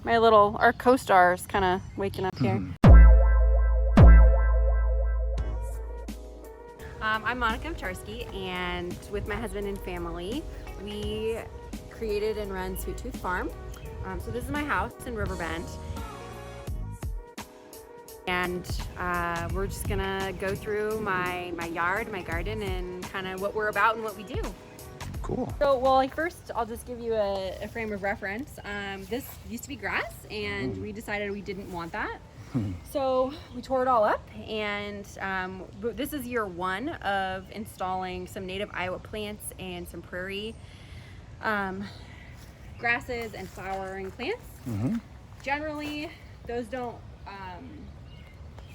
Our co-star is kind of waking up here. I'm Monika Owczarski, and with my husband and family, we created and run Sweet Tooth Farm. So this is my house in Riverbend. And we're just gonna go through my yard, my garden, and kind of what we're about and what we do. Cool. So, well, first I'll just give you a frame of reference. This used to be grass, and we decided we didn't want that. So we tore it all up, and this is year one of installing some native Iowa plants and some prairie grasses and flowering plants. Generally, those don't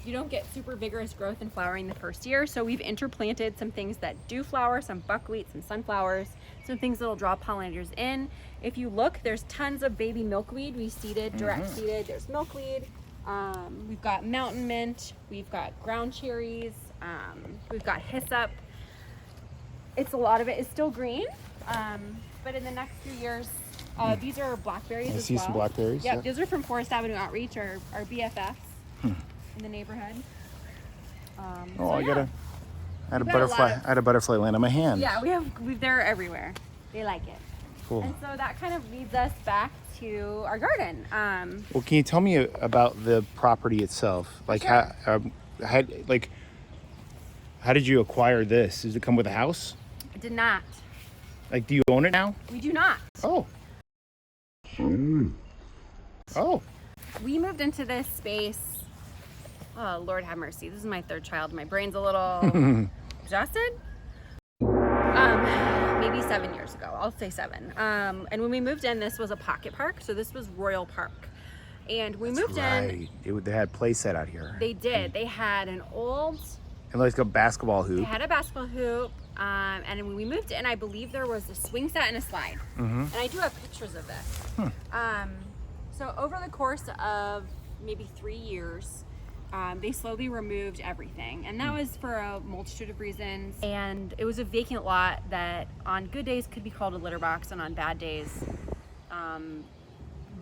you don't get super vigorous growth and flowering the first year, so we've interplanted some things that do flower, some buckwheat, some sunflowers, some things that'll draw pollinators in. If you look, there's tons of baby milkweed. We seeded, direct seeded. There's milkweed. We've got mountain mint. We've got ground cherries. We've got hyssop. A lot of it is still green, but in the next few years, these are blackberries as well. I see some blackberries. Yep, these are from Forest Avenue Outreach, our BFFs in the neighborhood. I had a butterfly land on my hand. Yeah, they're everywhere. They like it. Cool. And so that kind of leads us back to our garden. Well, can you tell me about the property itself? Like sure. how did you acquire this? Does it come with a house? It did not. Like, do you own it now? We do not. Oh. Oh. We moved into this space. Oh, Lord have mercy. This is my third child. My brain's a little exhausted. Maybe 7 years ago. I'll say 7. And when we moved in, this was a pocket park. So this was Royal Park. And we moved in. They had play set out here. They did. They had an old. And like a basketball hoop. They had a basketball hoop. And when we moved in, I believe there was a swing set and a slide. And I do have pictures of this. So over the course of maybe 3 years, they slowly removed everything, and that was for a multitude of reasons. And it was a vacant lot that on good days could be called a litter box, and on bad days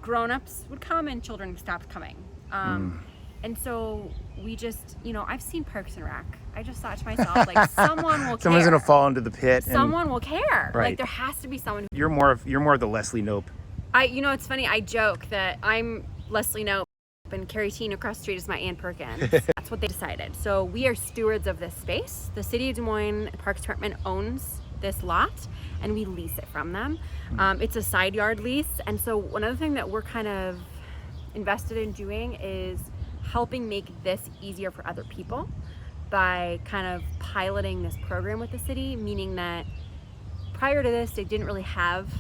grown-ups would come and children stopped coming. And so we just, I've seen Parks and Rec. I just thought to myself, like, someone will care. Someone's gonna fall into the pit. Someone will care. Right. Like, there has to be someone. You're more of the Leslie Knope. It's funny. I joke that I'm Leslie Knope and Carrie Teen across the street is my Ann Perkins. That's what they decided. So we are stewards of this space. The city of Des Moines Parks Department owns this lot, and we lease it from them. It's a side yard lease, and so one other thing that we're kind of invested in doing is helping make this easier for other people by kind of piloting this program with the city, meaning that prior to this, they didn't really have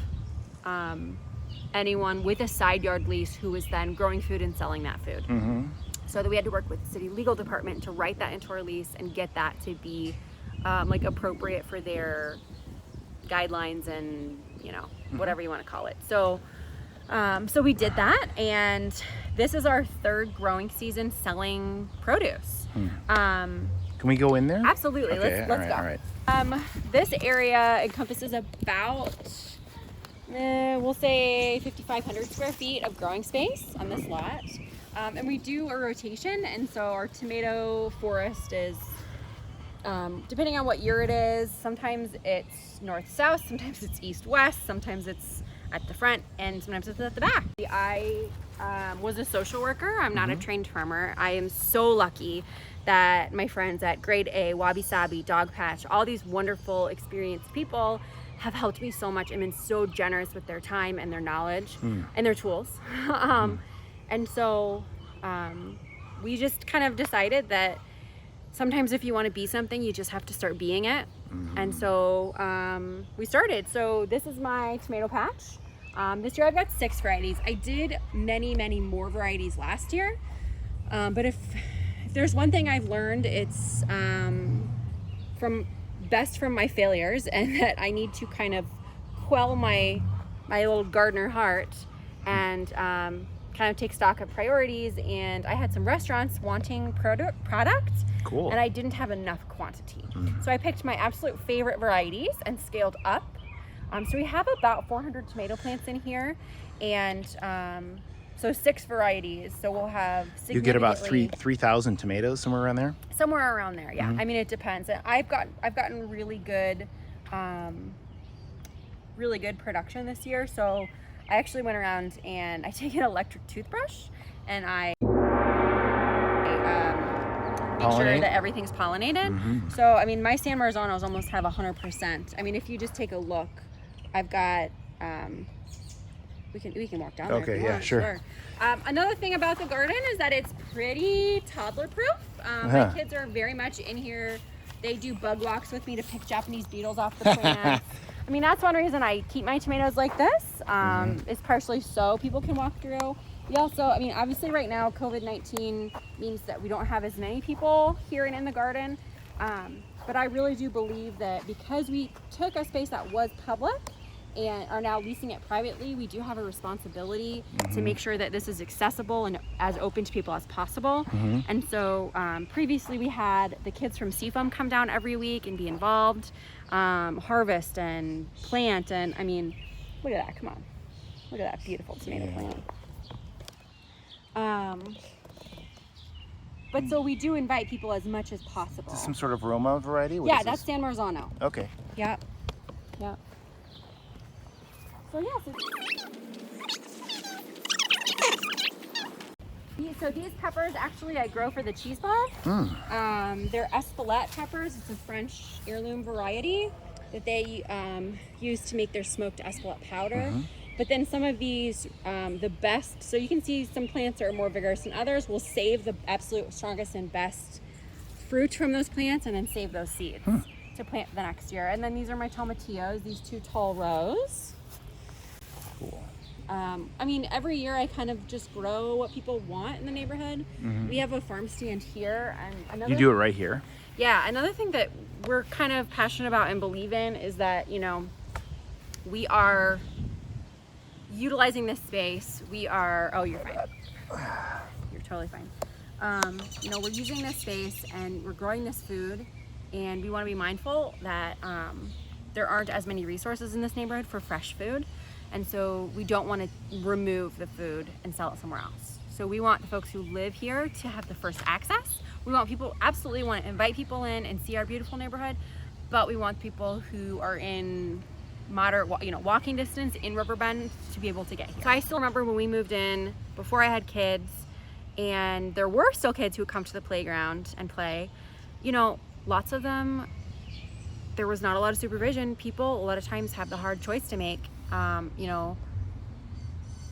anyone with a side yard lease who was then growing food and selling that food. So that we had to work with the city legal department to write that into our lease and get that to be appropriate for their guidelines and whatever you want to call it. So we did that, and this is our third growing season selling produce. Can we go in there? Absolutely. Okay, Let's go. All right. This area encompasses about we'll say 5,500 square feet of growing space on this lot. And we do a rotation, and so our tomato forest is, depending on what year it is, sometimes it's north-south, sometimes it's east-west, sometimes it's at the front, and sometimes it's at the back. I was a social worker. I'm not a trained farmer. I am so lucky that my friends at Grade A, Wabi Sabi, Dog Patch, all these wonderful, experienced people have helped me so much and been so generous with their time and their knowledge and their tools. And so we just kind of decided that sometimes if you want to be something, you just have to start being it. And so we started. So this is my tomato patch. This year I've got 6 varieties. I did many, many more varieties last year. But if there's one thing I've learned, it's from my failures, and that I need to kind of quell my little gardener heart and kind of take stock of priorities. And I had some restaurants wanting product. Cool. And I didn't have enough quantity. So I picked my absolute favorite varieties and scaled up. So we have about 400 tomato plants in here, and So 6 varieties. So we'll have You get about 3,000 tomatoes, somewhere around there? Somewhere around there, yeah. I mean, it depends. I've gotten really good production this year. So I actually went around and I take an electric toothbrush and I make sure that everything's pollinated. So, I mean, my San Marzanos almost have 100%. I mean, if you just take a look, I've got, we can walk down there. Okay, yeah, sure. Another thing about the garden is that it's pretty toddler proof. My kids are very much in here. They do bug walks with me to pick Japanese beetles off the plants. I mean, that's one reason I keep my tomatoes like this. It's partially so people can walk through. We also, I mean, obviously right now, COVID-19 means that we don't have as many people here and in the garden. But I really do believe that because we took a space that was public and are now leasing it privately, we do have a responsibility to make sure that this is accessible and as open to people as possible. And so previously we had the kids from Seafoam come down every week and be involved, harvest and plant. And I mean, look at that, come on. Look at that beautiful tomato plant. But so we do invite people as much as possible. Is this some sort of Roma variety? Yeah, that's San Marzano. Okay. Yep. Yep. So yeah. So these peppers actually I grow for the cheese pod. They're Espelette peppers. It's a French heirloom variety that they use to make their smoked Espelette powder. But then some of these, the best, so you can see some plants are more vigorous than others. We'll save the absolute strongest and best fruit from those plants and then save those seeds to plant the next year. And then these are my tomatillos, these 2 tall rows. Cool. I mean, every year I kind of just grow what people want in the neighborhood. We have a farm stand here. And You do it right here? Yeah, another thing that we're kind of passionate about and believe in is that, you know, we are utilizing this space. We are, oh, you're fine. You're totally fine. You know, we're using this space and we're growing this food, and we want to be mindful that there aren't as many resources in this neighborhood for fresh food. And so we don't want to remove the food and sell it somewhere else. So we want the folks who live here to have the first access. We want people, absolutely want to invite people in and see our beautiful neighborhood, but we want people who are in moderate, you know, walking distance in Riverbend to be able to get here. So I still remember when we moved in before I had kids, and there were still kids who would come to the playground and play. You know, lots of them, there was not a lot of supervision. People a lot of times have the hard choice to make. You know,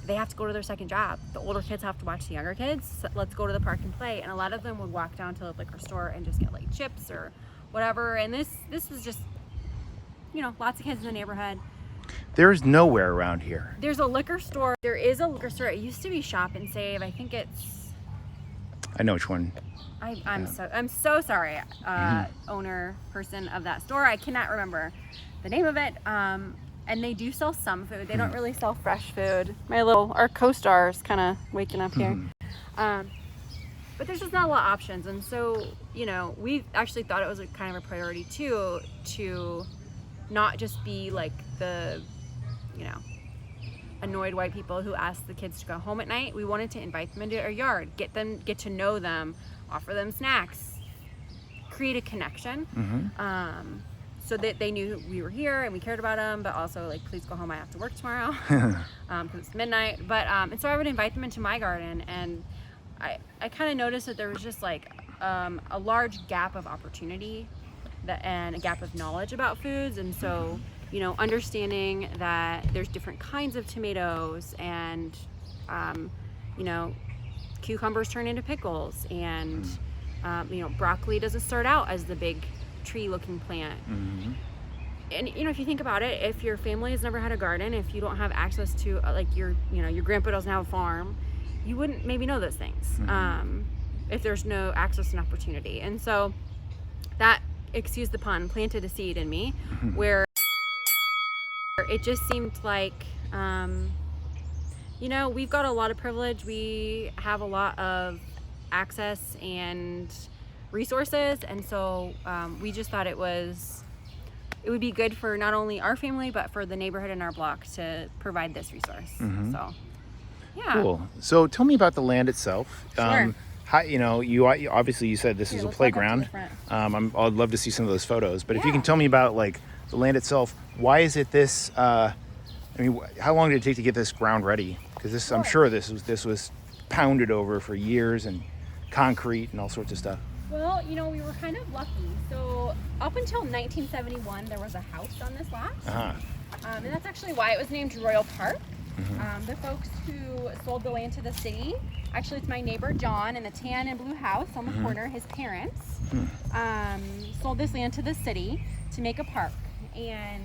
they have to go to their second job. The older kids have to watch the younger kids. So let's go to the park and play. And a lot of them would walk down to the liquor store and just get like chips or whatever. And this was just, you know, lots of kids in the neighborhood. There's nowhere around here. There's a liquor store. There is a liquor store. It used to be Shop and Save. I think it's, I know which one. I'm so sorry, owner person of that store. I cannot remember the name of it. And they do sell some food. They don't really sell fresh food. Our co-star's kind of waking up here. But there's just not a lot of options. And so, you know, we actually thought it was kind of a priority too, to not just be like the, you know, annoyed white people who ask the kids to go home at night. We wanted to invite them into our yard, get to know them, offer them snacks, create a connection. So that they knew we were here and we cared about them, but also like, please go home, I have to work tomorrow because it's midnight. But and so I would invite them into my garden, and I kind of noticed that there was just like a large gap of opportunity and a gap of knowledge about foods. And so, you know, understanding that there's different kinds of tomatoes, and you know, cucumbers turn into pickles, and you know, broccoli doesn't start out as the big tree looking plant. And you know, if you think about it, if your family has never had a garden, if you don't have access to like your grandpa doesn't have a farm, you wouldn't maybe know those things if there's no access and opportunity. And so that, excuse the pun, planted a seed in me where it just seemed like you know, we've got a lot of privilege, we have a lot of access and resources, and so we just thought it would be good for not only our family but for the neighborhood in our block to provide this resource. So Yeah. Cool. So tell me about the land itself. Sure. How, you obviously you said this is a let's walk up to playground. the front. I'd love to see some of those photos. But if you Yeah. can tell me about like the land itself, why is it this? How long did it take to get this ground ready? Because this, I'm sure this was pounded over for years and concrete and all sorts of stuff. Well, we were kind of lucky. So up until 1971, there was a house on this lot. Uh-huh. And that's actually why it was named Royal Park. The folks who sold the land to the city, actually it's my neighbor John in the tan and blue house on the corner, his parents, sold this land to the city to make a park. And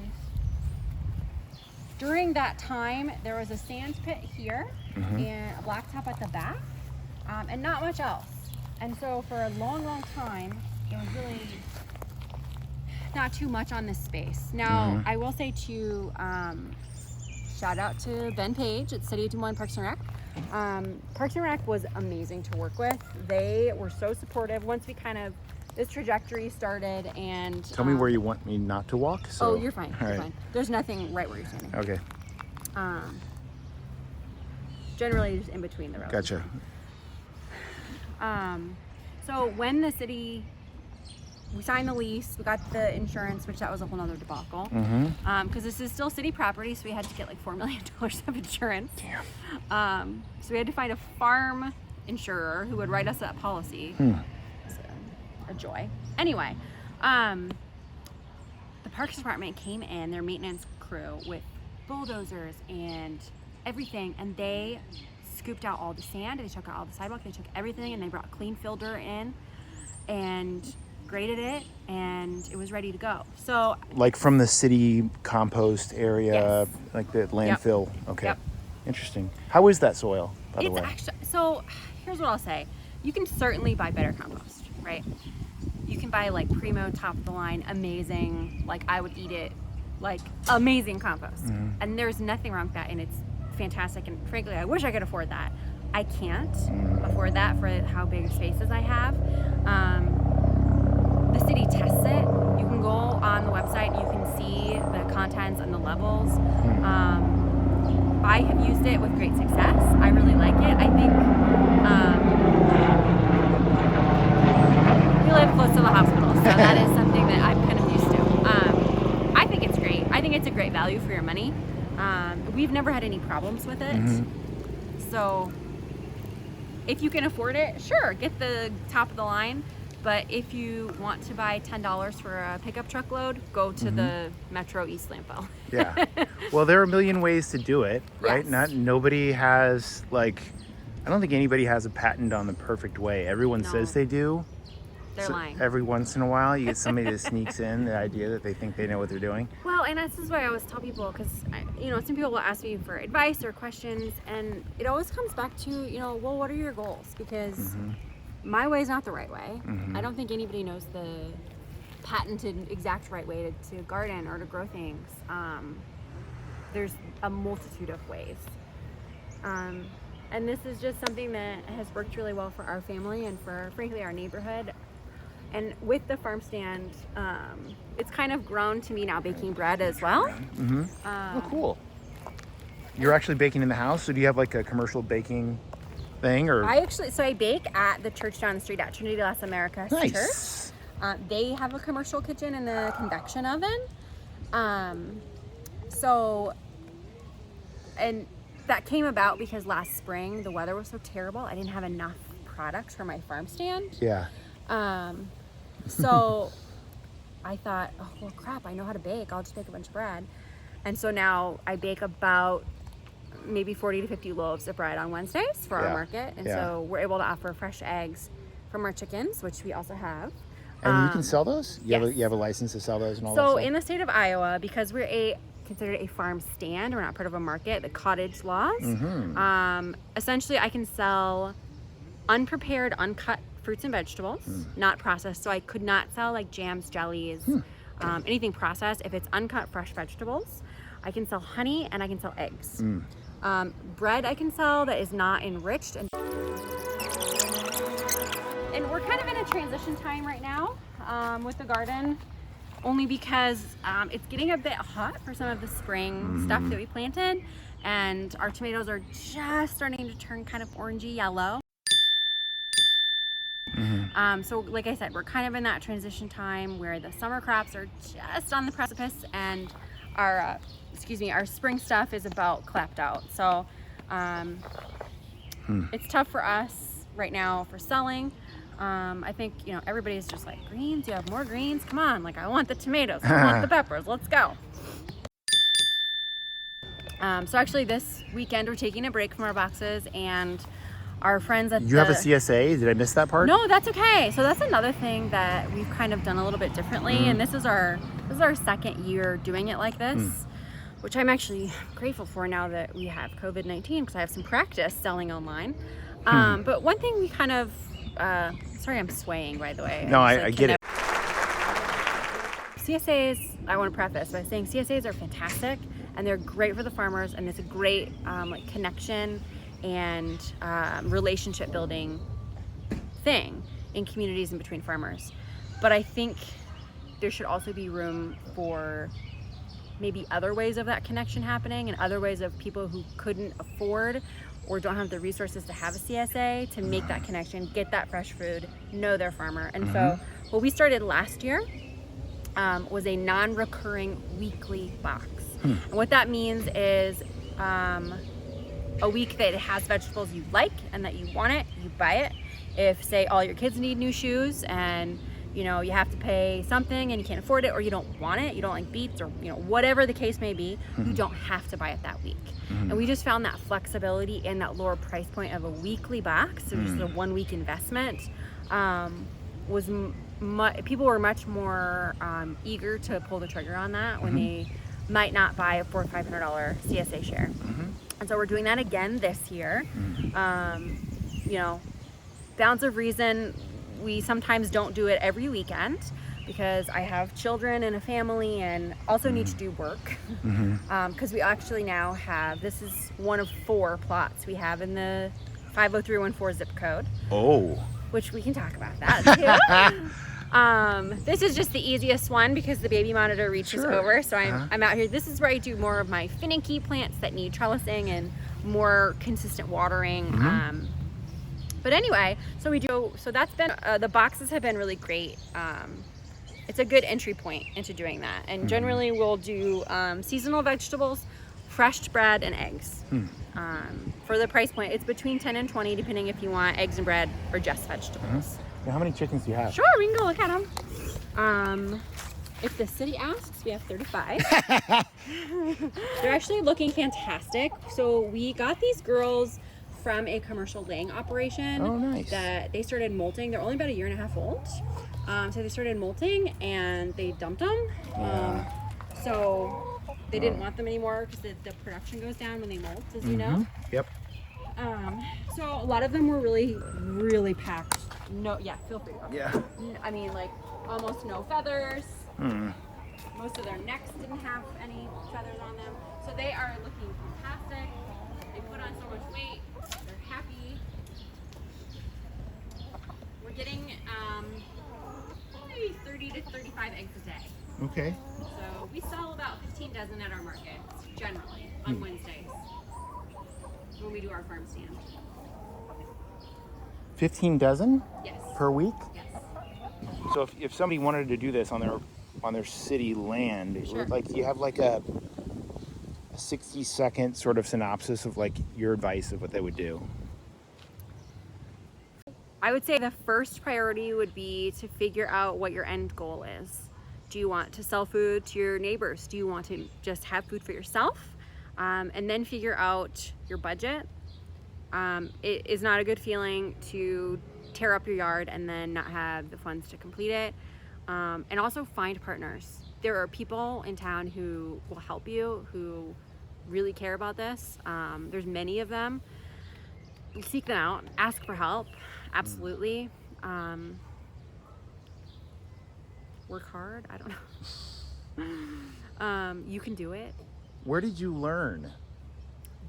during that time, there was a sand pit here and a blacktop at the back, and not much else. And so for a long, long time, it was really not too much on this space. Now, I will say too, shout out to Ben Page at City of Des Moines Parks and Rec. Parks and Rec was amazing to work with. They were so supportive once this trajectory started. And Tell me where you want me not to walk. So. Oh, you're fine. You're fine. There's nothing right where you're standing. Okay. Generally just in between the rows. Gotcha. So when we signed the lease, we got the insurance, which that was a whole nother debacle. Because this is still city property, so we had to get like $4 million of insurance. Damn. So we had to find a farm insurer who would write us that policy. It's a joy. Anyway, the Parks Department came in, their maintenance crew, with bulldozers and everything, and they scooped out all the sand, they took out all the sidewalk, they took everything, and they brought a clean filter in and graded it, and it was ready to go. So like from the city compost area, Yes. like the landfill. Okay. Yep. Interesting. How is that soil, by the it's way? actually, so here's what I'll say. You can certainly buy better compost, right? You can buy like primo, top of the line, amazing, like I would eat it, like amazing compost. And there's nothing wrong with that, and it's fantastic, and frankly I wish I could afford that. I can't afford that for how big spaces I have. The city tests it. You can go on the website, you can see the contents and the levels. I have used it with great success. I really like it. I think we live close to the hospital, so that is something that I'm kind of used to. I think it's great. I think it's a great value for your money. We've never had any problems with it. So if you can afford it, sure, get the top of the line. But if you want to buy $10 for a pickup truck load, go to the Metro East landfill. Yeah. Well, there are a million ways to do it, right? Yes. Nobody has I don't think anybody has a patent on the perfect way. Everyone No. says they do. They're lying. Every once in a while, you get somebody that sneaks in the idea that they think they know what they're doing. Well, and this is what I always tell people, because some people will ask me for advice or questions, and it always comes back to well, what are your goals? Because my way is not the right way. I don't think anybody knows the patented exact right way to garden or to grow things. There's a multitude of ways, and this is just something that has worked really well for our family and for, frankly, our neighborhood. And with the farm stand, it's kind of grown to me now baking bread as well. Oh, cool. You're actually baking in the house, so do you have like a commercial baking thing, or? I bake at the church down the street at Trinity Las Americas Nice. Church. They have a commercial kitchen and a convection oven. And that came about because last spring the weather was so terrible. I didn't have enough products for my farm stand. Yeah. So I thought, oh, well, crap, I know how to bake. I'll just bake a bunch of bread. And so now I bake about maybe 40 to 50 loaves of bread on Wednesdays for our market. And so we're able to offer fresh eggs from our chickens, which we also have. And you can sell those? You yes. have a license to sell those and all that So stuff? in the state of Iowa, because we're considered a farm stand, we're not part of a market, the cottage laws, essentially I can sell unprepared, uncut fruits and vegetables, not processed. So I could not sell like jams, jellies, anything processed. If it's uncut fresh vegetables, I can sell honey and I can sell eggs. Bread I can sell that is not enriched. And we're kind of in a transition time right now with the garden, only because it's getting a bit hot for some of the spring stuff that we planted. and our tomatoes are just starting to turn kind of orangey yellow. So like I said, we're kind of in that transition time where the summer crops are just on the precipice, and our our spring stuff is about clapped out. So it's tough for us right now for selling. I think, you know, everybody's just like, greens, you have more greens? Come on, like, I want the tomatoes, I want the peppers, let's go. So actually this weekend we're taking a break from our boxes, and our friends at You have a CSA? Did I miss that part? No, that's okay. So that's another thing that we've kind of done a little bit differently, and this is our second year doing it like this, which I'm actually grateful for now that we have COVID-19, because I have some practice selling online. But one thing we kind of, sorry I'm swaying, by the way. No, I get it. CSAs, I want to preface by saying CSAs are fantastic, and they're great for the farmers, and it's a great like connection and relationship building thing in communities and between farmers. But I think there should also be room for maybe other ways of that connection happening, and other ways of people who couldn't afford or don't have the resources to have a CSA to make that connection, get that fresh food, know their farmer. And so what we started last year was a non-recurring weekly box. And what that means is a week that it has vegetables you like and that you want it, you buy it. If, say, all your kids need new shoes and you know you have to pay something and you can't afford it, or you don't want it, you don't like beets, or you know whatever the case may be, you don't have to buy it that week. And we just found that flexibility in that lower price point of a weekly box, so just a 1 week investment, was people were much more eager to pull the trigger on that when they might not buy a $400 or $500 CSA share. And so we're doing that again this year. You know, bounds of reason, we sometimes don't do it every weekend because I have children and a family and also need to do work. Because we actually now have, this is one of 4 plots we have in the 50314 zip code. Oh. Which we can talk about that too. This is just the easiest one because the baby monitor reaches over, so I'm out here. This is where I do more of my finicky plants that need trellising and more consistent watering. But anyway, so we do, so that's been, the boxes have been really great. It's a good entry point into doing that. And generally we'll do seasonal vegetables, fresh bread, and eggs. For the price point, it's between 10 and 20, depending if you want eggs and bread or just vegetables. Now, how many chickens do you have? Sure, we can go look at them. If the city asks, we have 35. They're actually looking fantastic. So we got these girls from a commercial laying operation. Oh, nice. That they started molting. They're only about 1.5 years old. So they started molting and they dumped them. So they didn't want them anymore because the production goes down when they molt, as you know. Yep. So a lot of them were really, really packed. No, yeah, feel free. Yeah. I mean, like almost no feathers. Most of their necks didn't have any feathers on them. So they are looking fantastic. They put on so much weight. They're happy. We're getting maybe 30 to 35 eggs a day. Okay. So we sell about 15 dozen at our market, generally, on Wednesdays when we do our farm stand. 15 dozen? Yes. Per week? Yes. So if somebody wanted to do this on their city land, like, do you have like a 60-second sort of synopsis of like your advice of what they would do? I would say the first priority would be to figure out what your end goal is. Do you want to sell food to your neighbors? Do you want to just have food for yourself? And then figure out your budget. It is not a good feeling to tear up your yard and then not have the funds to complete it. And also find partners. There are people in town who will help you, who really care about this. There's many of them. Seek them out, ask for help, absolutely. Work hard, I don't know. You can do it. Where did you learn?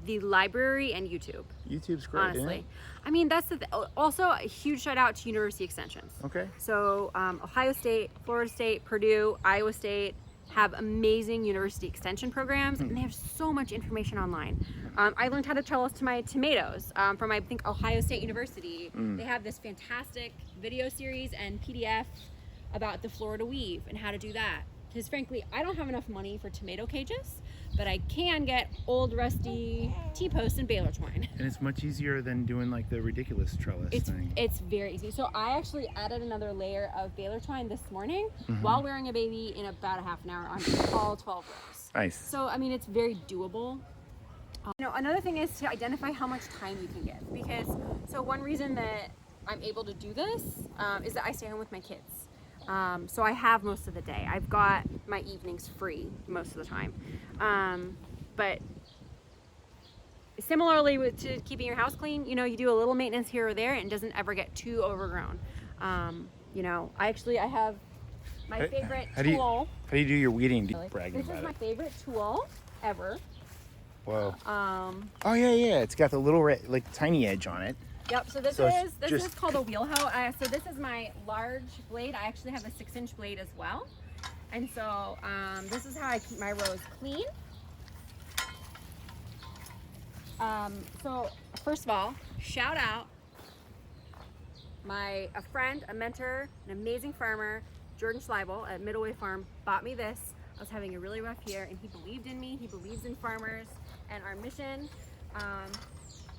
The library and YouTube. YouTube's great, honestly. isn't it? I mean, that's the also a huge shout out to university extensions. Okay. So Ohio State, Florida State, Purdue, Iowa State, have amazing university extension programs, and they have so much information online. I learned how to trellis my tomatoes from, I think, Ohio State University. They have this fantastic video series and PDF about the Florida weave and how to do that. Because frankly, I don't have enough money for tomato cages, but I can get old rusty T-posts and baler twine. And it's much easier than doing like the ridiculous trellis thing. It's very easy. So I actually added another layer of baler twine this morning while wearing a baby in about a half an hour on all 12 rows. Nice. So, I mean, it's very doable. Another thing is to identify how much time you can give, because so one reason that I'm able to do this is that I stay home with my kids. So I have most of the day. I've got my evenings free most of the time. But similarly to keeping your house clean, you do a little maintenance here or there and it doesn't ever get too overgrown. I have my favorite tool. How do you do your weeding? Bragging This about is my it. favorite tool ever. Whoa. Oh yeah. It's got the little like tiny edge on it. Yep, so this it's is called a wheel hoe. So this is my large blade. I actually have a 6-inch blade as well. And so this is how I keep my rows clean. So first of all, shout out a friend, a mentor, an amazing farmer, Jordan Schleibel at Middleway Farm bought me this. I was having a really rough year and he believed in me. He believes in farmers and our mission.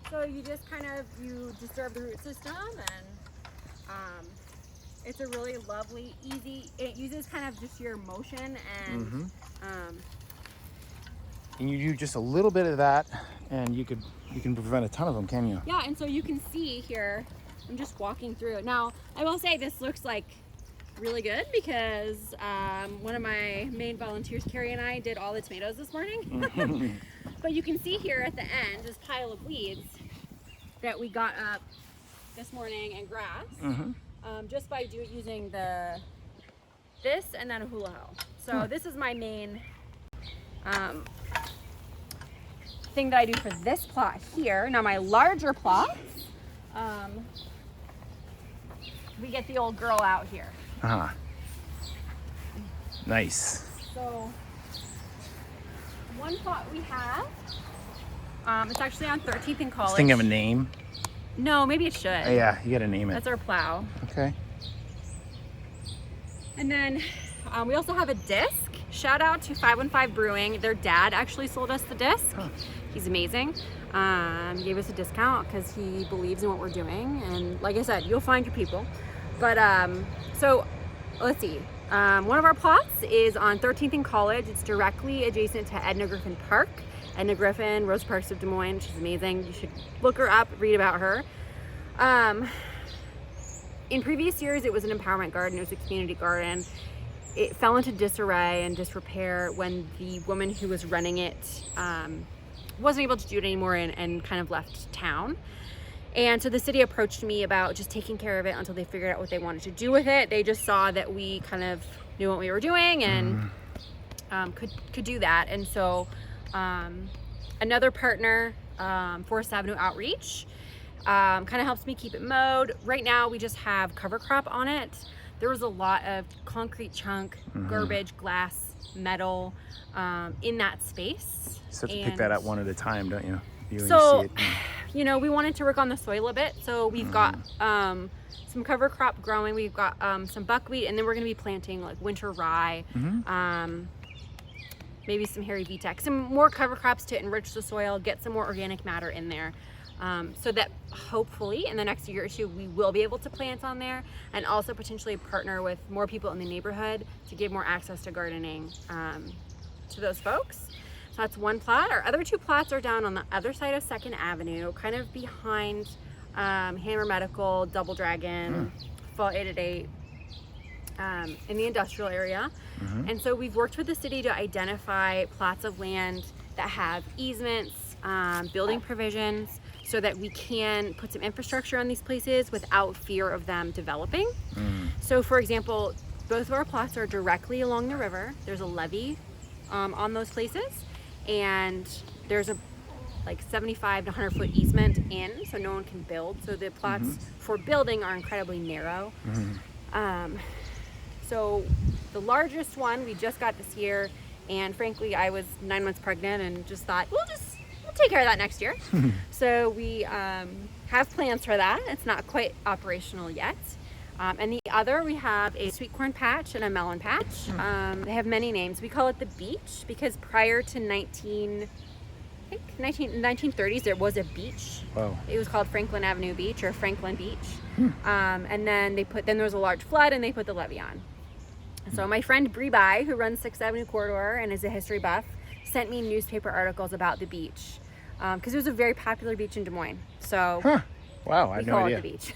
So you just you disturb the root system, and it's a really lovely, easy, it uses kind of just your motion and and you do just a little bit of that and you can prevent a ton of them, can you? yeah, and so you can see here, I'm just walking through it. Now, I will say this looks like really good because one of my main volunteers, Carrie, and I did all the tomatoes this morning. But you can see here at the end, this pile of weeds that we got up this morning and grass, just by using this and then a hula hoe. So this is my main thing that I do for this plot here. Now my larger plots, we get the old girl out here. Nice. So one plot we have, it's actually on 13th and College. Does this thing have a name? No, maybe it should. Oh, yeah, you gotta name it. That's our plow. Okay. And then we also have a disc. Shout out to 515 Brewing. Their dad actually sold us the disc. He's amazing. He gave us a discount because he believes in what we're doing. And like I said, you'll find your people. But so let's see. One of our plots is on 13th and College. It's directly adjacent to Edna Griffin Park. Edna Griffin, Rosa Parks of Des Moines. She's amazing. You should look her up, read about her. In previous years, it was an empowerment garden. It was a community garden. It fell into disarray and disrepair when the woman who was running it wasn't able to do it anymore and kind of left town. And so the city approached me about just taking care of it until they figured out what they wanted to do with it. They just saw that we kind of knew what we were doing and could do that. And so another partner, Forest Avenue Outreach, kind of helps me keep it mowed. Right now we just have cover crop on it. There was a lot of concrete chunk, garbage, glass, metal in that space. So you have to pick that up one at a time, don't you? So, you see it. you know, we wanted to work on the soil a bit. So we've got some cover crop growing. We've got some buckwheat, and then we're going to be planting like winter rye, maybe some hairy VTEC, some more cover crops to enrich the soil, get some more organic matter in there. So that hopefully in the next year or two we will be able to plant on there, and also potentially partner with more people in the neighborhood to give more access to gardening to those folks. So that's one plot. Our other two plots are down on the other side of 2nd Avenue, kind of behind Hammer Medical, Double Dragon, Fall 888, in the industrial area. And so we've worked with the city to identify plots of land that have easements, building provisions, so that we can put some infrastructure on these places without fear of them developing. So for example, both of our plots are directly along the river. There's a levee on those places, and there's a like 75 to 100 foot easement in, so no one can build. So the plots for building are incredibly narrow. So the largest one we just got this year, and frankly, I was 9 months pregnant and just thought, we'll take care of that next year. So we have plans for that. It's not quite operational yet. And the other, we have a sweet corn patch and a melon patch. They have many names. We call it the beach because prior to 1930s, there was a beach. Wow. It was called Franklin Avenue Beach or Franklin Beach. And then then there was a large flood and they put the levee on. So my friend Bree Bai, who runs 6th Avenue Corridor and is a history buff, sent me newspaper articles about the beach because it was a very popular beach in Des Moines. So wow, I had we no call idea. it the beach.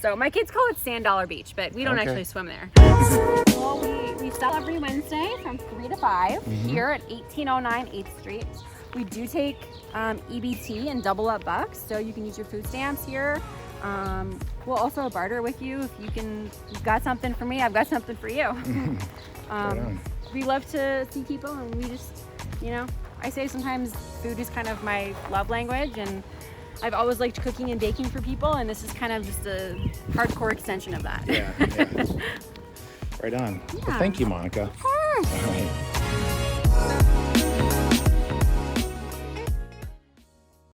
So my kids call it Sand Dollar Beach, but we don't actually swim there. Well, we sell every Wednesday from 3 to 5 here at 1809 8th Street. We do take EBT and double up bucks, so you can use your food stamps here. We'll also barter with you if you've got something for me, I've got something for you. We love to see people, and we just, I say sometimes food is kind of my love language, and I've always liked cooking and baking for people, and this is kind of just a hardcore extension of that. Yeah. Right on. Yeah. Well, thank you, Monika. Of course. All right.